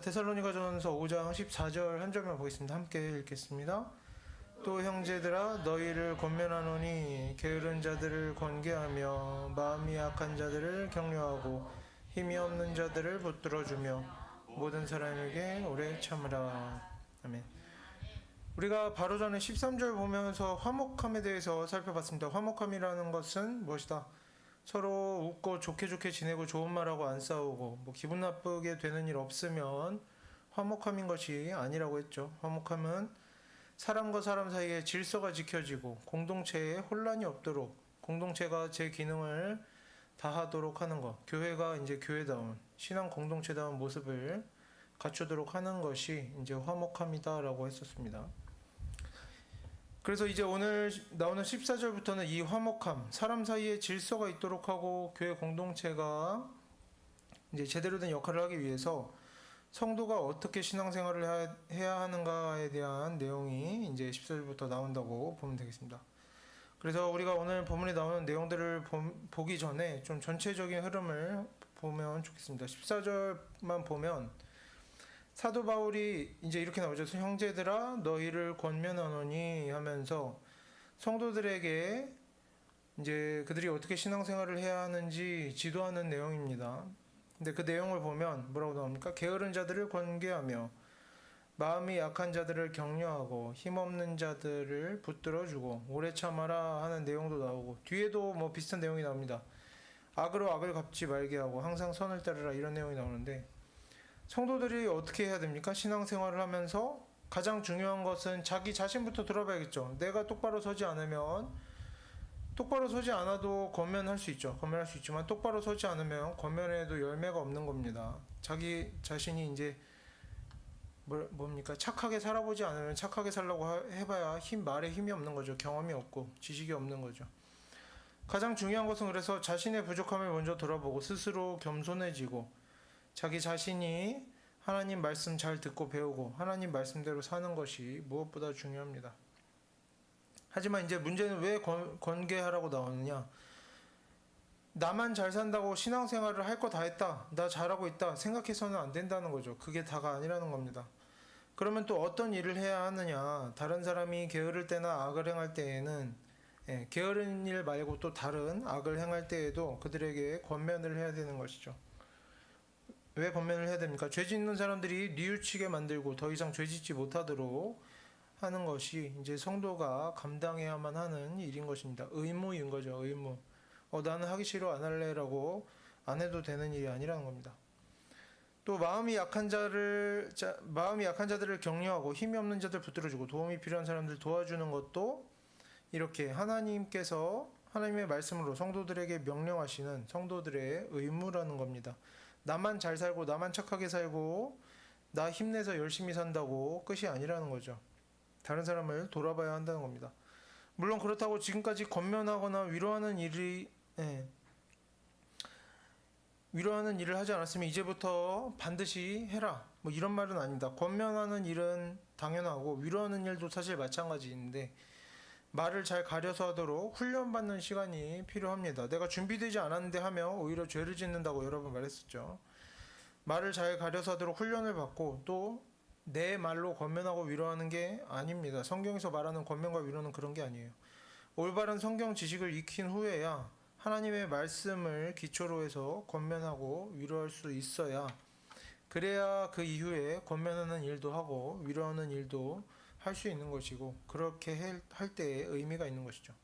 데살로니가전서 5장 14절 한 절만 보겠습니다. 함께 읽겠습니다. 또 형제들아 너희를 권면하노니 게으른 자들을 권계하며 마음이 약한 자들을 격려하고 힘이 없는 자들을 붙들어주며 모든 사람에게 오래 참으라. 아멘. 우리가 바로 전에 13절 보면서 화목함에 대해서 살펴봤습니다. 화목함이라는 것은 무엇이다? 서로 웃고 좋게 지내고 좋은 말하고 안 싸우고 기분 나쁘게 되는 일 없으면 화목함인 것이 아니라고 했죠. 화목함은 사람과 사람 사이에 질서가 지켜지고 공동체에 혼란이 없도록 공동체가 제 기능을 다하도록 하는 것, 교회가 이제 교회다운 신앙 공동체다운 모습을 갖추도록 하는 것이 이제 화목함이다라고 했었습니다. 그래서 이제 오늘 나오는 14절부터는 이 화목함, 사람 사이에 질서가 있도록 하고 교회 공동체가 이제 제대로 된 역할을 하기 위해서 성도가 어떻게 신앙생활을 해야 하는가에 대한 내용이 이제 14절부터 나온다고 보면 되겠습니다. 그래서 우리가 오늘 본문에 나오는 내용들을 보기 전에 좀 전체적인 흐름을 보면 좋겠습니다. 14절만 보면 사도 바울이 이제 이렇게 나오죠. 형제들아 너희를 권면하노니 하면서 성도들에게 이제 그들이 어떻게 신앙생활을 해야 하는지 지도하는 내용입니다. 근데 그 내용을 보면 뭐라고 나옵니까? 게으른 자들을 권계하며 마음이 약한 자들을 격려하고 힘없는 자들을 붙들어주고 오래 참아라 하는 내용도 나오고 뒤에도 비슷한 내용이 나옵니다. 악으로 악을 갚지 말게 하고 항상 선을 따르라 이런 내용이 나오는데 성도들이 어떻게 해야 됩니까? 신앙생활을 하면서 가장 중요한 것은 자기 자신부터 돌아봐야겠죠. 내가 똑바로 서지 않으면 똑바로 서지 않아도 권면할 수 있죠. 권면할 수 있지만 똑바로 서지 않으면 권면에도 열매가 없는 겁니다. 자기 자신이 이제 뭡니까? 착하게 살아보지 않으면 착하게 살라고 해봐야 말에 힘이 없는 거죠. 경험이 없고 지식이 없는 거죠. 가장 중요한 것은 그래서 자신의 부족함을 먼저 돌아보고 스스로 겸손해지고 자기 자신이 하나님 말씀 잘 듣고 배우고 하나님 말씀대로 사는 것이 무엇보다 중요합니다. 하지만 이제 문제는 왜 권계하라고 나오느냐? 나만 잘 산다고 신앙생활을 할 거 다 했다, 나 잘하고 있다 생각해서는 안 된다는 거죠. 그게 다가 아니라는 겁니다. 그러면 또 어떤 일을 해야 하느냐? 다른 사람이 게으를 때나 악을 행할 때에는 게으른 일 말고 또 다른 악을 행할 때에도 그들에게 권면을 해야 되는 것이죠. 왜 권면을 해야 됩니까? 죄 짓는 사람들이 뉘우치게 만들고 더 이상 죄 짓지 못하도록 하는 것이 이제 성도가 감당해야만 하는 일인 것입니다. 의무인 거죠. 의무. 나는 하기 싫어 안 할래라고 안 해도 되는 일이 아니라는 겁니다. 또 마음이 약한 자들을 격려하고 힘이 없는 자들 붙들어주고 도움이 필요한 사람들 도와주는 것도 이렇게 하나님께서 하나님의 말씀으로 성도들에게 명령하시는 성도들의 의무라는 겁니다. 나만 잘 살고 나만 착하게 살고 나 힘내서 열심히 산다고 끝이 아니라는 거죠. 다른 사람을 돌아봐야 한다는 겁니다. 물론 그렇다고 지금까지 권면하거나 위로하는 일을 하지 않았으면 이제부터 반드시 해라 이런 말은 아닙니다. 권면하는 일은 당연하고 위로하는 일도 사실 마찬가지인데 말을 잘 가려서 하도록 훈련받는 시간이 필요합니다. 내가 준비되지 않았는데 하면 오히려 죄를 짓는다고 여러 번 말했었죠. 말을 잘 가려서 하도록 훈련을 받고 또 내 말로 권면하고 위로하는 게 아닙니다. 성경에서 말하는 권면과 위로는 그런 게 아니에요. 올바른 성경 지식을 익힌 후에야 하나님의 말씀을 기초로 해서 권면하고 위로할 수 있어야 그래야 그 이후에 권면하는 일도 하고 위로하는 일도 할 수 있는 것이고 그렇게 할 때에 의미가 있는 것이죠.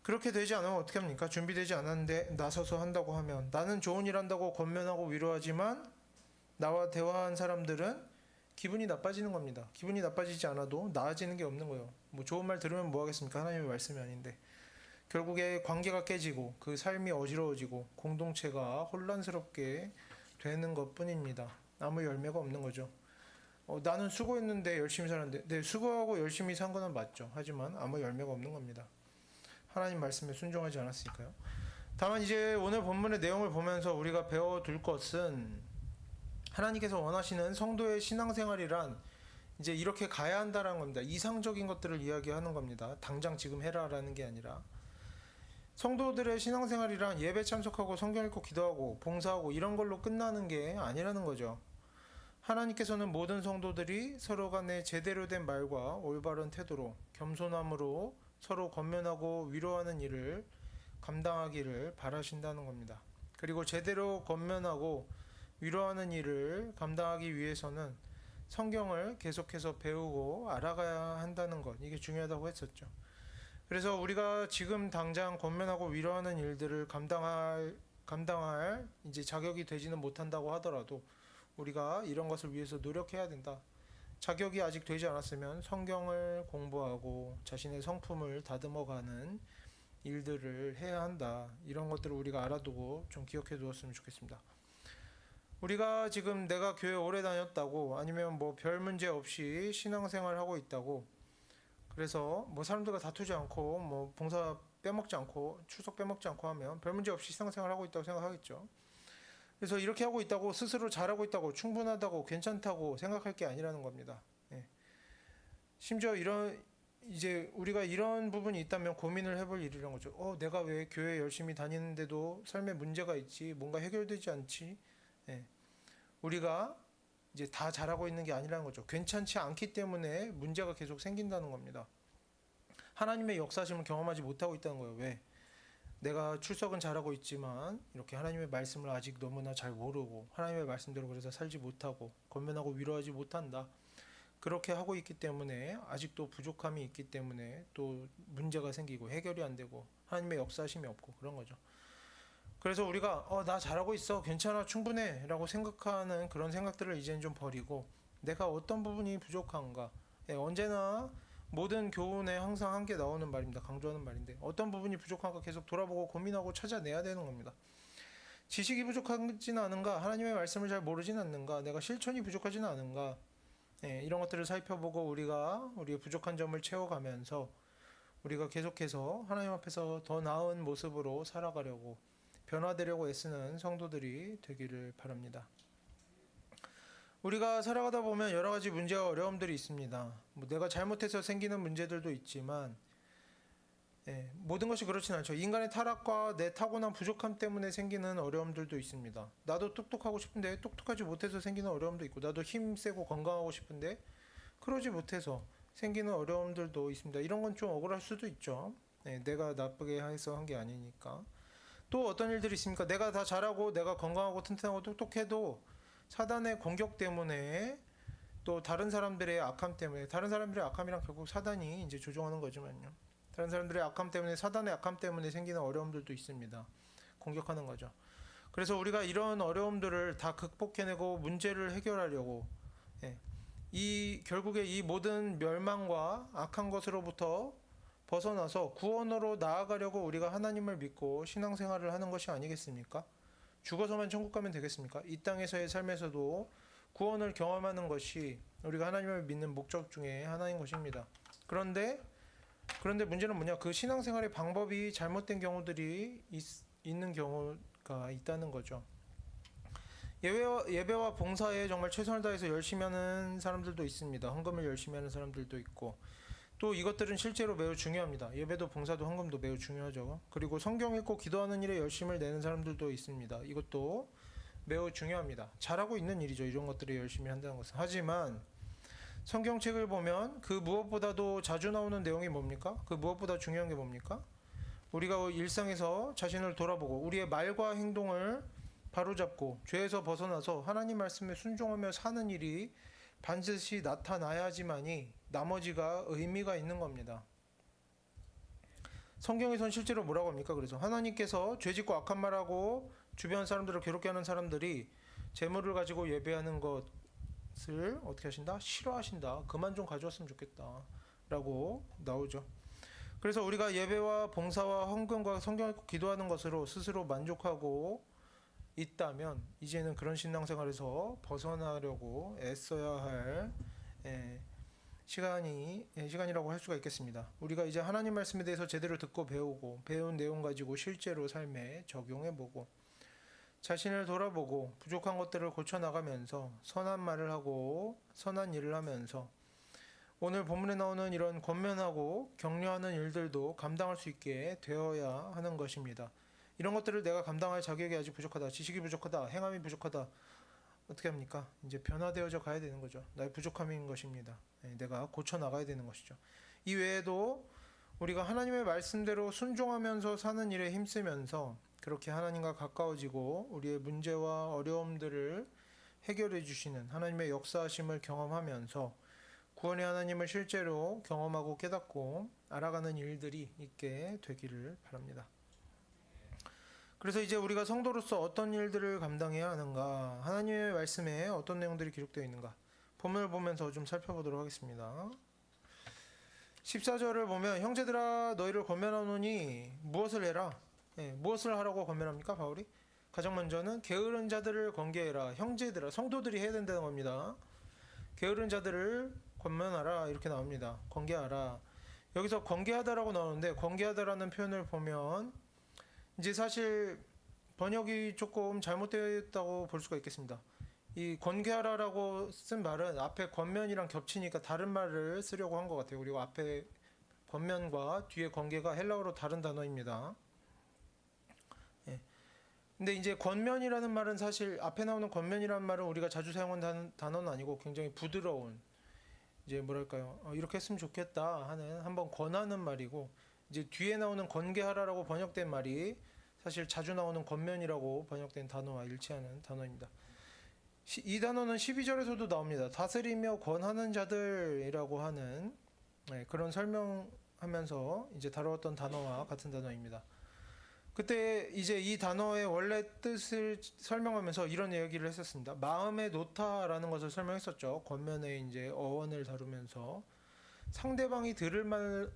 그렇게 되지 않으면 어떻게 합니까? 준비되지 않았는데 나서서 한다고 하면 나는 좋은 일 한다고 권면하고 위로하지만 나와 대화한 사람들은 기분이 나빠지는 겁니다. 기분이 나빠지지 않아도 나아지는 게 없는 거예요. 좋은 말 들으면 뭐 하겠습니까? 하나님의 말씀이 아닌데. 결국에 관계가 깨지고 그 삶이 어지러워지고 공동체가 혼란스럽게 되는 것뿐입니다. 아무 열매가 없는 거죠. 나는 수고했는데 열심히 살았는데 네, 수고하고 열심히 산 거는 맞죠. 하지만 아무 열매가 없는 겁니다. 하나님 말씀에 순종하지 않았으니까요. 다만 이제 오늘 본문의 내용을 보면서 우리가 배워둘 것은 하나님께서 원하시는 성도의 신앙생활이란 이제 이렇게 가야 한다라는 겁니다. 이상적인 것들을 이야기하는 겁니다. 당장 지금 해라라는 게 아니라 성도들의 신앙생활이란 예배 참석하고 성경 읽고 기도하고 봉사하고 이런 걸로 끝나는 게 아니라는 거죠. 하나님께서는 모든 성도들이 서로 간에 제대로 된 말과 올바른 태도로 겸손함으로 서로 권면하고 위로하는 일을 감당하기를 바라신다는 겁니다. 그리고 제대로 권면하고 위로하는 일을 감당하기 위해서는 성경을 계속해서 배우고 알아가야 한다는 것, 이게 중요하다고 했었죠. 그래서 우리가 지금 당장 권면하고 위로하는 일들을 감당할 이제 자격이 되지는 못한다고 하더라도 우리가 이런 것을 위해서 노력해야 된다. 자격이 아직 되지 않았으면 성경을 공부하고 자신의 성품을 다듬어가는 일들을 해야 한다. 이런 것들을 우리가 알아두고 좀 기억해 두었으면 좋겠습니다. 우리가 지금 내가 교회 오래 다녔다고 아니면 뭐 별 문제 없이 신앙생활 하고 있다고 그래서 뭐 사람들과 다투지 않고 뭐 봉사 빼먹지 않고 출석 빼먹지 않고 하면 별 문제 없이 신앙생활 하고 있다고 생각하겠죠. 그래서 이렇게 하고 있다고 스스로 잘하고 있다고 충분하다고 괜찮다고 생각할 게 아니라는 겁니다. 예. 심지어 이제 우리가 이런 부분이 있다면 고민을 해볼 일이란 거죠. 내가 왜 교회 열심히 다니는데도 삶에 문제가 있지, 뭔가 해결되지 않지? 예. 우리가 이제 다 잘하고 있는 게 아니라는 거죠. 괜찮지 않기 때문에 문제가 계속 생긴다는 겁니다. 하나님의 역사심을 경험하지 못하고 있다는 거예요. 왜? 내가 출석은 잘하고 있지만 이렇게 하나님의 말씀을 아직 너무나 잘 모르고 하나님의 말씀대로 그래서 살지 못하고 권면하고 위로하지 못한다. 그렇게 하고 있기 때문에 아직도 부족함이 있기 때문에 또 문제가 생기고 해결이 안 되고 하나님의 역사심이 없고 그런 거죠. 그래서 우리가 나 잘하고 있어, 괜찮아, 충분해 라고 생각하는 그런 생각들을 이제는 좀 버리고 내가 어떤 부분이 부족한가. 언제나 모든 교훈에 항상 한 개 나오는 말입니다. 강조하는 말인데 어떤 부분이 부족한가 계속 돌아보고 고민하고 찾아내야 되는 겁니다. 지식이 부족하지는 않은가, 하나님의 말씀을 잘 모르지는 않는가, 내가 실천이 부족하지는 않은가, 이런 것들을 살펴보고 우리가 우리의 부족한 점을 채워가면서 우리가 계속해서 하나님 앞에서 더 나은 모습으로 살아가려고 변화되려고 애쓰는 성도들이 되기를 바랍니다. 우리가 살아가다 보면 여러 가지 문제와 어려움들이 있습니다. 내가 잘못해서 생기는 문제들도 있지만 모든 것이 그렇진 않죠. 인간의 타락과 내 타고난 부족함 때문에 생기는 어려움들도 있습니다. 나도 똑똑하고 싶은데 똑똑하지 못해서 생기는 어려움도 있고 나도 힘세고 건강하고 싶은데 그러지 못해서 생기는 어려움들도 있습니다. 이런 건 좀 억울할 수도 있죠. 내가 나쁘게 해서 한 게 아니니까. 또 어떤 일들이 있습니까? 내가 다 잘하고 내가 건강하고 튼튼하고 똑똑해도 사단의 공격 때문에 또 다른 사람들의 악함 때문에, 다른 사람들의 악함이랑 결국 사단이 이제 조종하는 거지만요. 다른 사람들의 악함 때문에, 사단의 악함 때문에 생기는 어려움들도 있습니다. 공격하는 거죠. 그래서 우리가 이런 어려움들을 다 극복해내고 문제를 해결하려고 결국에 이 모든 멸망과 악한 것으로부터 벗어나서 구원으로 나아가려고 우리가 하나님을 믿고 신앙생활을 하는 것이 아니겠습니까? 죽어서만 천국 가면 되겠습니까? 이 땅에서의 삶에서도 구원을 경험하는 것이 우리가 하나님을 믿는 목적 중에 하나인 것입니다. 그런데 문제는 뭐냐? 그 신앙생활의 방법이 잘못된 경우들이 있는 경우가 있다는 거죠. 예배와 봉사에 정말 최선을 다해서 열심히 하는 사람들도 있습니다. 헌금을 열심히 하는 사람들도 있고 또 이것들은 실제로 매우 중요합니다. 예배도 봉사도 헌금도 매우 중요하죠. 그리고 성경 읽고 기도하는 일에 열심을 내는 사람들도 있습니다. 이것도 매우 중요합니다. 잘하고 있는 일이죠. 이런 것들을 열심히 한다는 것은. 하지만 성경책을 보면 그 무엇보다도 자주 나오는 내용이 뭡니까? 그 무엇보다 중요한 게 뭡니까? 우리가 일상에서 자신을 돌아보고 우리의 말과 행동을 바로잡고 죄에서 벗어나서 하나님 말씀에 순종하며 사는 일이 반드시 나타나야지만이 나머지가 의미가 있는 겁니다. 성경에선 실제로 뭐라고 합니까? 그래서 하나님께서 죄짓고 악한 말하고 주변 사람들을 괴롭게 하는 사람들이 재물을 가지고 예배하는 것을 어떻게 하신다? 싫어하신다. 그만 좀 가져왔으면 좋겠다 라고 나오죠. 그래서 우리가 예배와 봉사와 헌금과 성경 읽고 기도하는 것으로 스스로 만족하고 있다면 이제는 그런 신앙생활에서 벗어나려고 애써야 할 시간이라고 할 수가 있겠습니다. 우리가 이제 하나님 말씀에 대해서 제대로 듣고 배우고 배운 내용 가지고 실제로 삶에 적용해보고 자신을 돌아보고 부족한 것들을 고쳐나가면서 선한 말을 하고 선한 일을 하면서 오늘 본문에 나오는 이런 권면하고 격려하는 일들도 감당할 수 있게 되어야 하는 것입니다. 이런 것들을 내가 감당할 자격이 아직 부족하다, 지식이 부족하다, 행함이 부족하다, 어떻게 합니까? 이제 변화되어져 가야 되는 거죠. 나의 부족함인 것입니다. 내가 고쳐 나가야 되는 것이죠. 이 외에도 우리가 하나님의 말씀대로 순종하면서 사는 일에 힘쓰면서 그렇게 하나님과 가까워지고 우리의 문제와 어려움들을 해결해 주시는 하나님의 역사하심을 경험하면서 구원의 하나님을 실제로 경험하고 깨닫고 알아가는 일들이 있게 되기를 바랍니다. 그래서 이제 우리가 성도로서 어떤 일들을 감당해야 하는가, 하나님의 말씀에 어떤 내용들이 기록되어 있는가, 본문을 보면서 좀 살펴보도록 하겠습니다. 14절을 보면 형제들아 너희를 권면하노니 무엇을 해라? 무엇을 하라고 권면합니까 바울이? 가장 먼저는 게으른 자들을 권계해라. 형제들아, 성도들이 해야 된다는 겁니다. 게으른 자들을 권면하라 이렇게 나옵니다. 권계하라. 여기서 권계하다라고 나오는데 권계하다라는 표현을 보면 이제 사실 번역이 조금 잘못되었다고 볼 수가 있겠습니다. 이 권계하라라고 쓴 말은 앞에 권면이랑 겹치니까 다른 말을 쓰려고 한 것 같아요. 그리고 앞에 권면과 뒤에 권계가 헬라어로 다른 단어입니다. 예. 근데 이제 권면이라는 말은 사실 앞에 나오는 권면이라는 말은 우리가 자주 사용하는 단어는 아니고 굉장히 부드러운 이제 뭐랄까요? 이렇게 했으면 좋겠다 하는 한번 권하는 말이고 이제 뒤에 나오는 권계하라라고 번역된 말이 사실 자주 나오는 권면이라고 번역된 단어와 일치하는 단어입니다. 이 단어는 12절에서도 나옵니다. 다스리며 권하는 자들이라고 하는 그런 설명하면서 이제 다루었던 단어와 같은 단어입니다. 그때 이제 이 단어의 원래 뜻을 설명하면서 이런 이야기를 했었습니다. 마음에 놓다라는 것을 설명했었죠. 권면의 이제 어원을 다루면서 상대방이 들을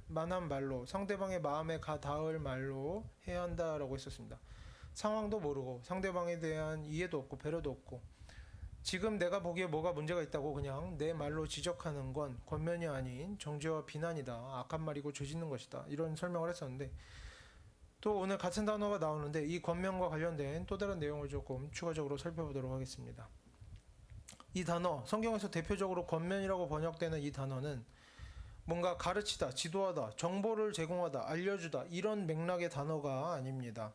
만한 말로, 상대방의 마음에 가 닿을 말로 해야 한다라고 했었습니다. 상황도 모르고 상대방에 대한 이해도 없고 배려도 없고 지금 내가 보기에 뭐가 문제가 있다고 그냥 내 말로 지적하는 건 권면이 아닌 정죄와 비난이다. 악한 말이고 죄짓는 것이다. 이런 설명을 했었는데 또 오늘 같은 단어가 나오는데 이 권면과 관련된 또 다른 내용을 조금 추가적으로 살펴보도록 하겠습니다. 이 단어, 성경에서 대표적으로 권면이라고 번역되는 이 단어는 뭔가 가르치다, 지도하다, 정보를 제공하다, 알려주다 이런 맥락의 단어가 아닙니다.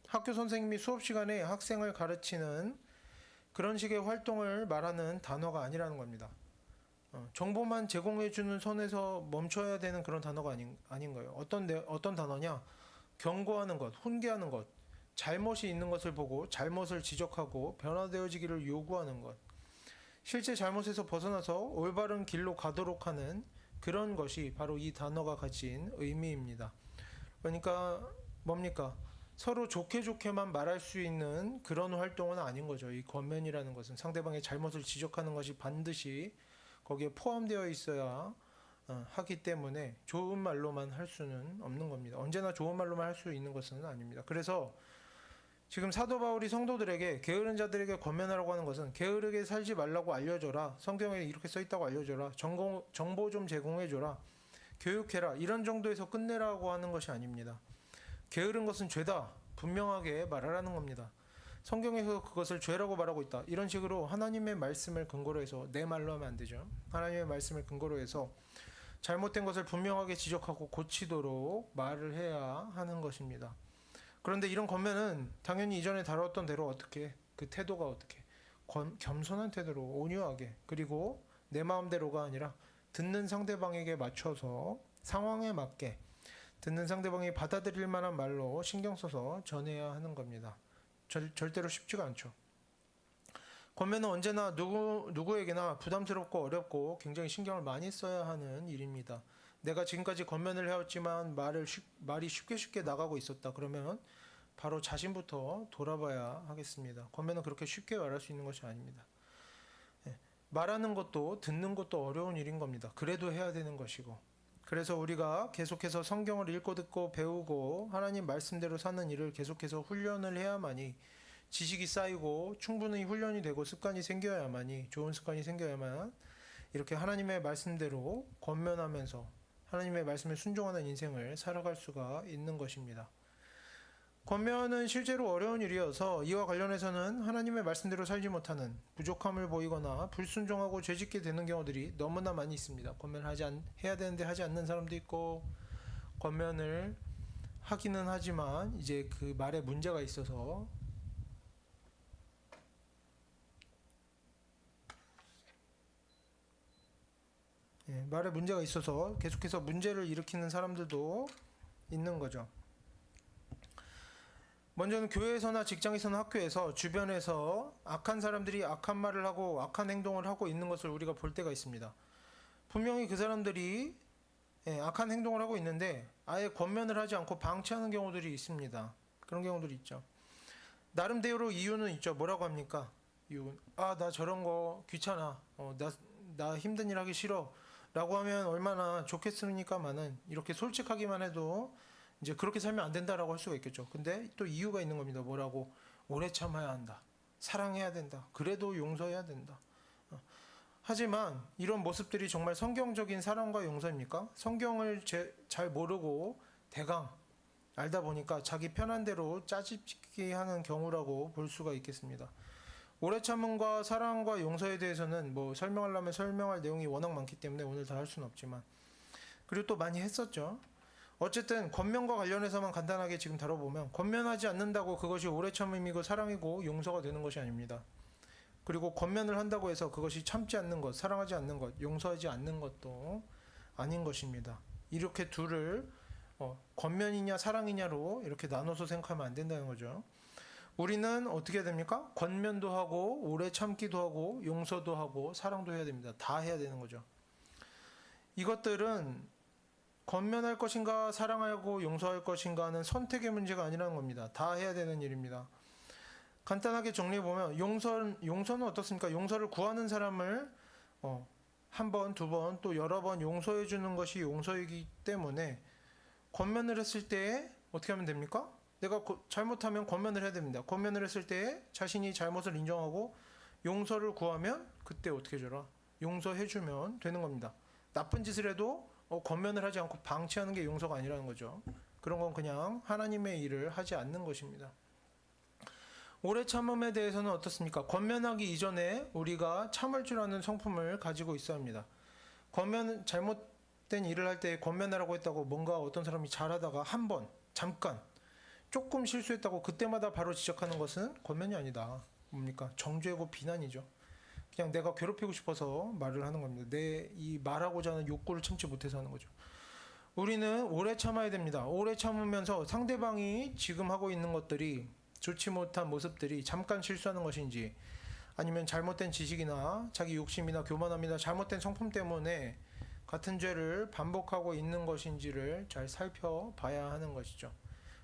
학교 선생님이 수업 시간에 학생을 가르치는 그런 식의 활동을 말하는 단어가 아니라는 겁니다. 정보만 제공해주는 선에서 멈춰야 되는 그런 단어가 아닌 거예요. 어떤 단어냐? 경고하는 것, 훈계하는 것, 잘못이 있는 것을 보고 잘못을 지적하고 변화되어지기를 요구하는 것, 실제 잘못에서 벗어나서 올바른 길로 가도록 하는 그런 것이 바로 이 단어가 가진 의미입니다. 그러니까 뭡니까? 서로 좋게만 말할 수 있는 그런 활동은 아닌 거죠. 이 권면이라는 것은 상대방의 잘못을 지적하는 것이 반드시 거기에 포함되어 있어야 하기 때문에 좋은 말로만 할 수는 없는 겁니다. 언제나 좋은 말로만 할 수 있는 것은 아닙니다. 그래서 지금 사도 바울이 성도들에게 게으른 자들에게 권면하라고 하는 것은 게으르게 살지 말라고 알려줘라. 성경에 이렇게 써 있다고 알려줘라. 정보 좀 제공해줘라. 교육해라. 이런 정도에서 끝내라고 하는 것이 아닙니다. 게으른 것은 죄다. 분명하게 말하라는 겁니다. 성경에서 그것을 죄라고 말하고 있다. 이런 식으로 하나님의 말씀을 근거로 해서 내 말로 하면 안 되죠. 하나님의 말씀을 근거로 해서 잘못된 것을 분명하게 지적하고 고치도록 말을 해야 하는 것입니다. 그런데 이런 권면은 당연히 이전에 다뤘던 대로 어떻게 그 태도가 어떻게 겸손한 태도로 온유하게 그리고 내 마음대로가 아니라 듣는 상대방에게 맞춰서 상황에 맞게 듣는 상대방이 받아들일 만한 말로 신경 써서 전해야 하는 겁니다. 절대로 쉽지가 않죠. 권면은 언제나 누구에게나 부담스럽고 어렵고 굉장히 신경을 많이 써야 하는 일입니다. 내가 지금까지 권면을 해왔지만 말이 쉽게 나가고 있었다. 그러면 바로 자신부터 돌아봐야 하겠습니다. 권면은 그렇게 쉽게 말할 수 있는 것이 아닙니다. 말하는 것도 듣는 것도 어려운 일인 겁니다. 그래도 해야 되는 것이고. 그래서 우리가 계속해서 성경을 읽고 듣고 배우고 하나님 말씀대로 사는 일을 계속해서 훈련을 해야만이 지식이 쌓이고 충분히 훈련이 되고 습관이 생겨야만이 좋은 습관이 생겨야만 이렇게 하나님의 말씀대로 권면하면서 하나님의 말씀에 순종하는 인생을 살아갈 수가 있는 것입니다. 권면은 실제로 어려운 일이어서 이와 관련해서는 하나님의 말씀대로 살지 못하는 부족함을 보이거나 불순종하고 죄짓게 되는 경우들이 너무나 많이 있습니다. 해야 되는데 하지 않는 사람도 있고 권면을 하기는 하지만 이제 그 말에 문제가 있어서 말에 문제가 있어서 계속해서 문제를 일으키는 사람들도 있는 거죠. 먼저는 교회에서나 직장에서나 학교에서 주변에서 악한 사람들이 악한 말을 하고 악한 행동을 하고 있는 것을 우리가 볼 때가 있습니다. 분명히 그 사람들이 악한 행동을 하고 있는데 아예 권면을 하지 않고 방치하는 경우들이 있습니다. 그런 경우들이 있죠. 나름대로 이유는 있죠. 뭐라고 합니까? 이유는 나 저런 거 귀찮아. 나 힘든 일 하기 싫어. 라고 하면 얼마나 좋겠습니까만은 이렇게 솔직하기만 해도 이제 그렇게 살면 안 된다라고 할 수가 있겠죠. 근데 또 이유가 있는 겁니다. 뭐라고? 오래 참아야 한다. 사랑해야 된다. 그래도 용서해야 된다. 하지만 이런 모습들이 정말 성경적인 사랑과 용서입니까? 성경을 잘 모르고 대강 알다 보니까 자기 편한 대로 짜집기 하는 경우라고 볼 수가 있겠습니다. 오래 참음과 사랑과 용서에 대해서는 뭐 설명하려면 설명할 내용이 워낙 많기 때문에 오늘 다 할 수는 없지만, 그리고 또 많이 했었죠. 어쨌든 권면과 관련해서만 간단하게 지금 다뤄보면, 권면하지 않는다고 그것이 오래 참음이고 사랑이고 용서가 되는 것이 아닙니다. 그리고 권면을 한다고 해서 그것이 참지 않는 것, 사랑하지 않는 것, 용서하지 않는 것도 아닌 것입니다. 이렇게 둘을 권면이냐 사랑이냐로 이렇게 나눠서 생각하면 안 된다는 거죠. 우리는 어떻게 됩니까? 권면도 하고 오래 참기도 하고 용서도 하고 사랑도 해야 됩니다. 다 해야 되는 거죠. 이것들은 권면할 것인가 사랑하고 용서할 것인가는 선택의 문제가 아니라는 겁니다. 다 해야 되는 일입니다. 간단하게 정리해보면 용서는 어떻습니까? 용서를 구하는 사람을 한 번, 두 번, 또 여러 번 용서해 주는 것이 용서이기 때문에 권면을 했을 때 어떻게 하면 됩니까? 내가 잘못하면 권면을 해야 됩니다. 권면을 했을 때 자신이 잘못을 인정하고 용서를 구하면 그때 어떻게 해줘라? 용서해 주면 되는 겁니다. 나쁜 짓을 해도 권면을 하지 않고 방치하는 게 용서가 아니라는 거죠. 그런 건 그냥 하나님의 일을 하지 않는 것입니다. 오래 참음에 대해서는 어떻습니까? 권면하기 이전에 우리가 참을 줄 아는 성품을 가지고 있어야 합니다. 잘못된 일을 할 때 권면하라고 했다고 뭔가 어떤 사람이 잘하다가 한 번, 잠깐, 조금 실수했다고 그때마다 바로 지적하는 것은 권면이 아니다. 뭡니까? 정죄고 비난이죠. 그냥 내가 괴롭히고 싶어서 말을 하는 겁니다. 내 이 말하고자 하는 욕구를 참지 못해서 하는 거죠. 우리는 오래 참아야 됩니다. 오래 참으면서 상대방이 지금 하고 있는 것들이 좋지 못한 모습들이 잠깐 실수하는 것인지 아니면 잘못된 지식이나 자기 욕심이나 교만함이나 잘못된 성품 때문에 같은 죄를 반복하고 있는 것인지를 잘 살펴봐야 하는 것이죠.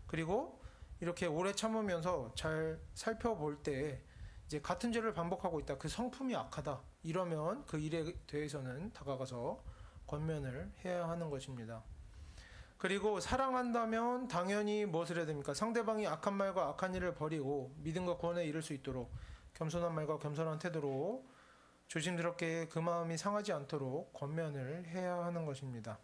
그리고 이렇게 오래 참으면서 잘 살펴볼 때 이제 같은 죄를 반복하고 있다. 그 성품이 악하다. 이러면 그 일에 대해서는 다가가서 권면을 해야 하는 것입니다. 그리고 사랑한다면 당연히 무엇을 해야 됩니까? 상대방이 악한 말과 악한 일을 버리고 믿음과 구원에 이를 수 있도록 겸손한 말과 겸손한 태도로 조심스럽게 그 마음이 상하지 않도록 권면을 해야 하는 것입니다.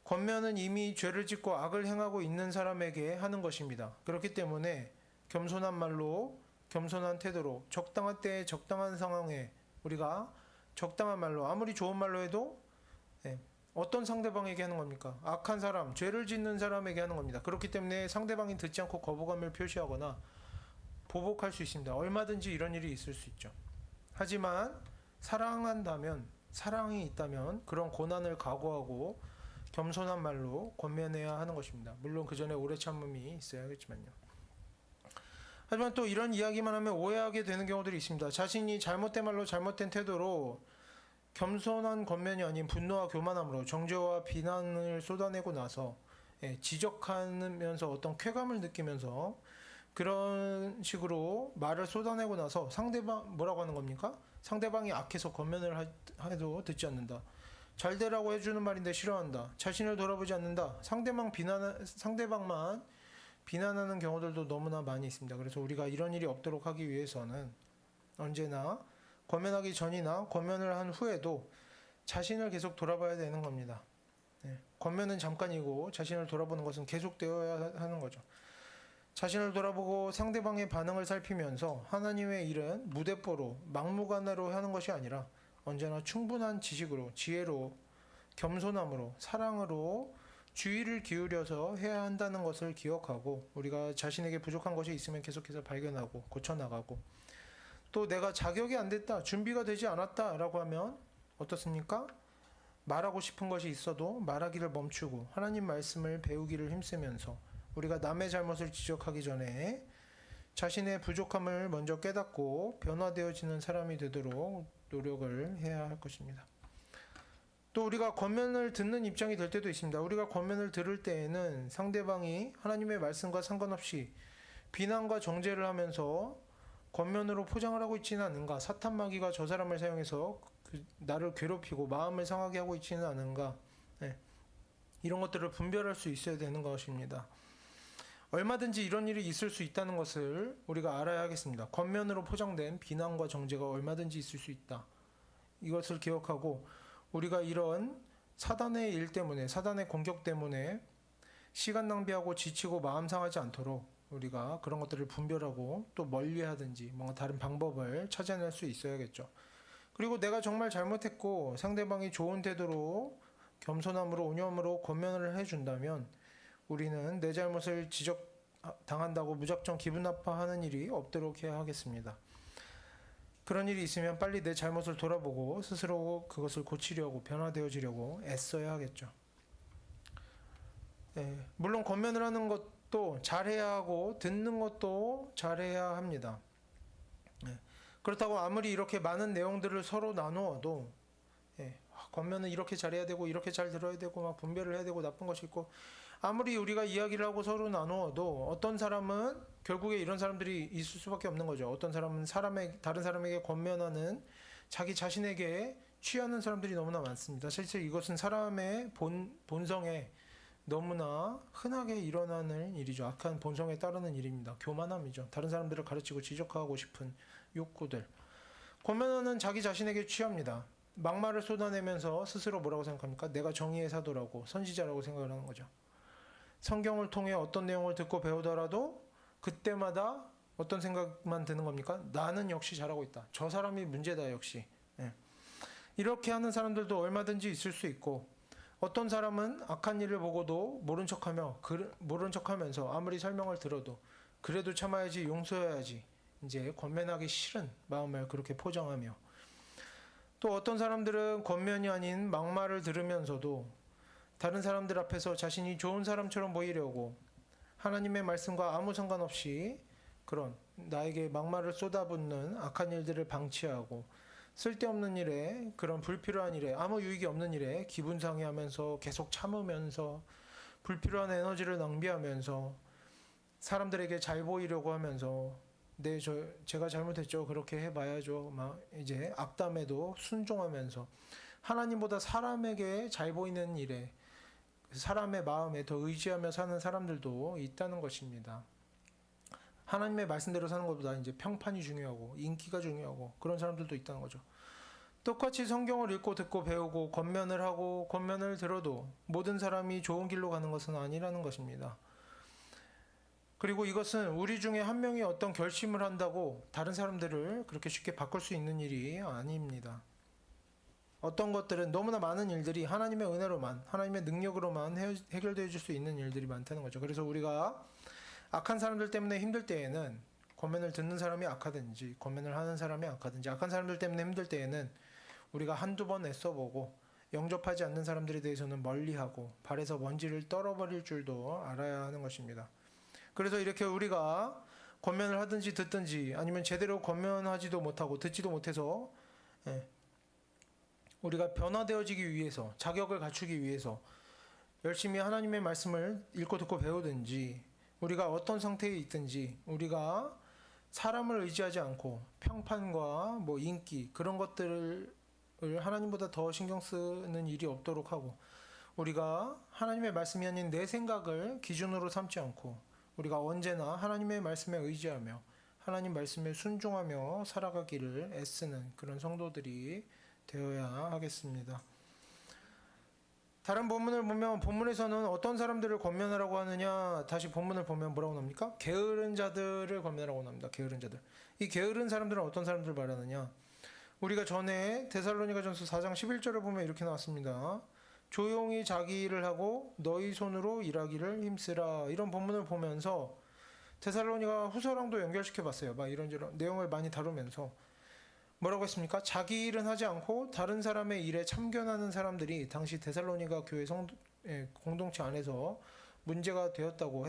권면은 이미 죄를 짓고 악을 행하고 있는 사람에게 하는 것입니다. 그렇기 때문에 겸손한 말로 겸손한 태도로 적당한 때에 적당한 상황에 우리가 적당한 말로 아무리 좋은 말로 해도 어떤 상대방에게 하는 겁니까? 악한 사람, 죄를 짓는 사람에게 하는 겁니다. 그렇기 때문에 상대방이 듣지 않고 거부감을 표시하거나 보복할 수 있습니다. 얼마든지 이런 일이 있을 수 있죠. 하지만 사랑한다면, 사랑이 있다면 그런 고난을 각오하고 겸손한 말로 권면해야 하는 것입니다. 물론 그 전에 오래 참음이 있어야겠지만요. 하지만 또 이런 이야기만 하면 오해하게 되는 경우들이 있습니다. 자신이 잘못된 말로 잘못된 태도로 겸손한 권면이 아닌 분노와 교만함으로 정죄와 비난을 쏟아내고 나서 지적하면서 어떤 쾌감을 느끼면서 그런 식으로 말을 쏟아내고 나서 상대방 뭐라고 하는 겁니까? 상대방이 악해서 권면을 해도 듣지 않는다. 잘 되라고 해주는 말인데 싫어한다. 자신을 돌아보지 않는다. 상대방만 비난하는 경우들도 너무나 많이 있습니다. 그래서 우리가 이런 일이 없도록 하기 위해서는 언제나 권면하기 전이나 권면을 한 후에도 자신을 계속 돌아봐야 되는 겁니다. 권면은 잠깐이고 자신을 돌아보는 것은 계속되어야 하는 거죠. 자신을 돌아보고 상대방의 반응을 살피면서 하나님의 일은 무대뽀로 막무가내로 하는 것이 아니라 언제나 충분한 지식으로, 지혜로, 겸손함으로, 사랑으로 주의를 기울여서 해야 한다는 것을 기억하고 우리가 자신에게 부족한 것이 있으면 계속해서 발견하고 고쳐나가고 또 내가 자격이 안 됐다, 준비가 되지 않았다 라고 하면 어떻습니까? 말하고 싶은 것이 있어도 말하기를 멈추고 하나님 말씀을 배우기를 힘쓰면서 우리가 남의 잘못을 지적하기 전에 자신의 부족함을 먼저 깨닫고 변화되어지는 사람이 되도록 노력을 해야 할 것입니다. 또 우리가 권면을 듣는 입장이 될 때도 있습니다. 우리가 권면을 들을 때에는 상대방이 하나님의 말씀과 상관없이 비난과 정죄를 하면서 권면으로 포장을 하고 있지는 않은가, 사탄 마귀가 저 사람을 사용해서 나를 괴롭히고 마음을 상하게 하고 있지는 않은가, 네. 이런 것들을 분별할 수 있어야 되는 것입니다. 얼마든지 이런 일이 있을 수 있다는 것을 우리가 알아야 하겠습니다. 권면으로 포장된 비난과 정죄가 얼마든지 있을 수 있다. 이것을 기억하고 우리가 이런 사단의 일 때문에, 사단의 공격 때문에 시간 낭비하고 지치고 마음 상하지 않도록 우리가 그런 것들을 분별하고 또 멀리하든지 뭔가 다른 방법을 찾아낼 수 있어야겠죠. 그리고 내가 정말 잘못했고 상대방이 좋은 태도로 겸손함으로 온유함으로 권면을 해준다면 우리는 내 잘못을 지적당한다고 무작정 기분 나빠하는 일이 없도록 해야 하겠습니다. 그런 일이 있으면 빨리 내 잘못을 돌아보고 스스로 그것을 고치려고 변화되어지려고 애써야 하겠죠. 네, 물론 권면을 하는 것도 잘해야 하고 듣는 것도 잘해야 합니다. 네, 그렇다고 아무리 이렇게 많은 내용들을 서로 나누어도 권면은 이렇게 잘해야 되고 이렇게 잘 들어야 되고 막 분별을 해야 되고 나쁜 것이 있고 아무리 우리가 이야기를 하고 서로 나누어도 어떤 사람은 결국에 이런 사람들이 있을 수밖에 없는 거죠. 어떤 사람은 다른 사람에게 권면하는 자기 자신에게 취하는 사람들이 너무나 많습니다. 실제 이것은 사람의 본성에 너무나 흔하게 일어나는 일이죠. 악한 본성에 따르는 일입니다. 교만함이죠. 다른 사람들을 가르치고 지적하고 싶은 욕구들. 권면하는 자기 자신에게 취합니다. 막말을 쏟아내면서 스스로 뭐라고 생각합니까? 내가 정의의 사도라고 선지자라고 생각을 하는 거죠. 성경을 통해 어떤 내용을 듣고 배우더라도 그때마다 어떤 생각만 드는 겁니까? 나는 역시 잘하고 있다. 저 사람이 문제다 역시. 이렇게 하는 사람들도 얼마든지 있을 수 있고 어떤 사람은 악한 일을 보고도 모른 척하면서 아무리 설명을 들어도 그래도 참아야지 용서해야지 이제 권면하기 싫은 마음을 그렇게 포장하며 또 어떤 사람들은 권면이 아닌 막말을 들으면서도 다른 사람들 앞에서 자신이 좋은 사람처럼 보이려고 하나님의 말씀과 아무 상관없이 그런 나에게 막말을 쏟아붓는 악한 일들을 방치하고 쓸데없는 일에 그런 불필요한 일에 아무 유익이 없는 일에 기분 상해하면서 계속 참으면서 불필요한 에너지를 낭비하면서 사람들에게 잘 보이려고 하면서 제가 잘못했죠. 그렇게 해봐야죠. 막 이제 악담에도 순종하면서 하나님보다 사람에게 잘 보이는 일에 사람의 마음에 더 의지하며 사는 사람들도 있다는 것입니다. 하나님의 말씀대로 사는 것보다 이제 평판이 중요하고 인기가 중요하고 그런 사람들도 있다는 거죠. 똑같이 성경을 읽고 듣고 배우고 권면을 하고 권면을 들어도 모든 사람이 좋은 길로 가는 것은 아니라는 것입니다. 그리고 이것은 우리 중에 한 명이 어떤 결심을 한다고 다른 사람들을 그렇게 쉽게 바꿀 수 있는 일이 아닙니다. 어떤 것들은 너무나 많은 일들이 하나님의 은혜로만 하나님의 능력으로만 해결되어 줄 수 있는 일들이 많다는 거죠. 그래서 우리가 악한 사람들 때문에 힘들 때에는 권면을 듣는 사람이 악하든지 권면을 하는 사람이 악하든지 악한 사람들 때문에 힘들 때에는 우리가 한두 번 애써보고 영접하지 않는 사람들에 대해서는 멀리하고 발에서 먼지를 떨어버릴 줄도 알아야 하는 것입니다. 그래서 이렇게 우리가 권면을 하든지 듣든지 아니면 제대로 권면하지도 못하고 듣지도 못해서 우리가 변화되어지기 위해서 자격을 갖추기 위해서 열심히 하나님의 말씀을 읽고 듣고 배우든지 우리가 어떤 상태에 있든지 우리가 사람을 의지하지 않고 평판과 뭐 인기 그런 것들을 하나님보다 더 신경 쓰는 일이 없도록 하고 우리가 하나님의 말씀이 아닌 내 생각을 기준으로 삼지 않고 우리가 언제나 하나님의 말씀에 의지하며 하나님 말씀에 순종하며 살아가기를 애쓰는 그런 성도들이 되어야 하겠습니다. 다른 본문을 보면 본문에서는 어떤 사람들을 권면하라고 하느냐 다시 본문을 보면 뭐라고 나옵니까? 게으른 자들을 권면하라고 나옵니다. 게으른 자들. 이 게으른 사람들은 어떤 사람들을 말하느냐? 우리가 전에 데살로니가전서 4장 11절을 보면 이렇게 나왔습니다. 조용히 자기 일을 하고 너희 손으로 일하기를 힘쓰라. 이런 본문을 보면서 데살로니가 후서랑도 연결시켜 봤어요. 막 이런저런 내용을 많이 다루면서 뭐라고 했습니까? 자기 일은 하지 않고 다른 사람의 일에 참견하는 사람들이 당시 데살로니가 교회 공동체 안에서 문제가 되었다고